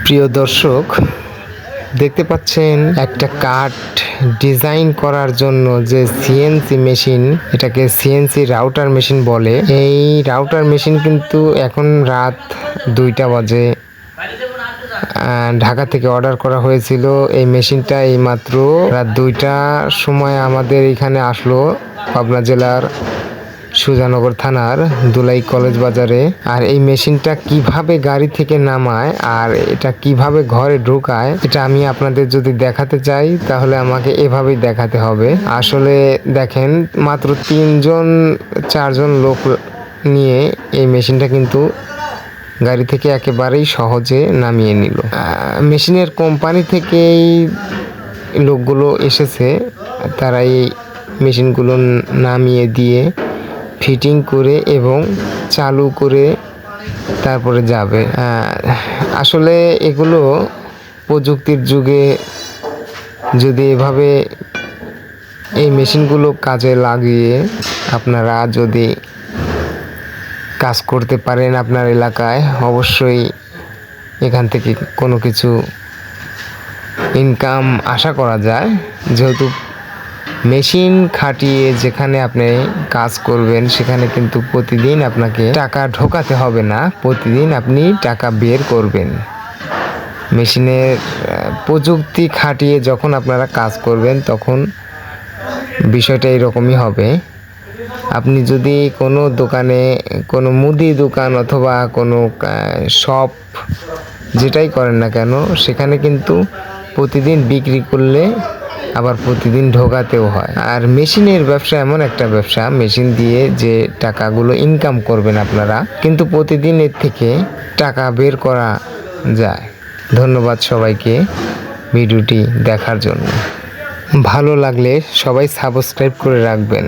প্রিয় দর্শক, দেখতে পাচ্ছেন একটা কাঠ ডিজাইন করার জন্য যে সিএনসি মেশিন, এটাকে সিএনসি রাউটার মেশিন বলে। এই রাউটার মেশিন কিন্তু এখন রাত 2টা বাজে ঢাকা থেকে অর্ডার করা হয়েছিল। এই মেশিনটা এইমাত্র রাত 2টার সময় আমাদের এখানে আসলো, পাবনা জেলার সুজানগর থানার দুলাই কলেজ বাজারে। আর এই মেশিনটা কিভাবে গাড়ি থেকে নামায় আর এটা কিভাবে ঘরে ঢোকায়, এটা আমি আপনাদের যদি দেখাতে চাই তাহলে আমাকে এভাবেই দেখাতে হবে। আসলে দেখেন, মাত্র 3-4জন লোক নিয়ে এই মেশিনটা কিন্তু গাড়ি থেকে একেবারেই সহজে নামিয়ে নিল। মেশিনের কোম্পানি থেকেই লোকগুলো এসেছে, তারা এই মেশিনগুলো নামিয়ে দিয়ে ফিটিং করে এবং চালু করে তারপরে যাবে। আসলে এগুলো প্রযুক্তির যুগে যদি এভাবে এই মেশিনগুলো কাজে লাগিয়ে আপনারা যদি কাজ করতে পারেন আপনার এলাকায়, অবশ্যই এখান থেকে কোনো কিছু ইনকাম আশা করা যায়। যেহেতু মেশিন খাটিয়ে যেখানে আপনি কাজ করবেন সেখানে কিন্তু প্রতিদিন আপনাকে টাকা ঢোকাতে হবে না, প্রতিদিন আপনি টাকা বের করবেন। মেশিনের প্রযুক্তি খাটিয়ে যখন আপনারা কাজ করবেন তখন বিষয়টা এরকমই হবে। আপনি যদি কোনো দোকানে, কোনো মুদি দোকান অথবা কোনো শপ যেটাই করেন না কেন, সেখানে কিন্তু প্রতিদিন বিক্রি করলে আবার প্রতিদিন ঢোকাতেও হয়। আর মেশিনের ব্যবসা এমন একটা ব্যবসা, মেশিন দিয়ে যে টাকাগুলো ইনকাম করবেন আপনারা, কিন্তু প্রতিদিন এর থেকে টাকা বের করা যায়। ধন্যবাদ সবাইকে ভিডিওটি দেখার জন্য। ভালো লাগলে সবাই সাবস্ক্রাইব করে রাখবেন।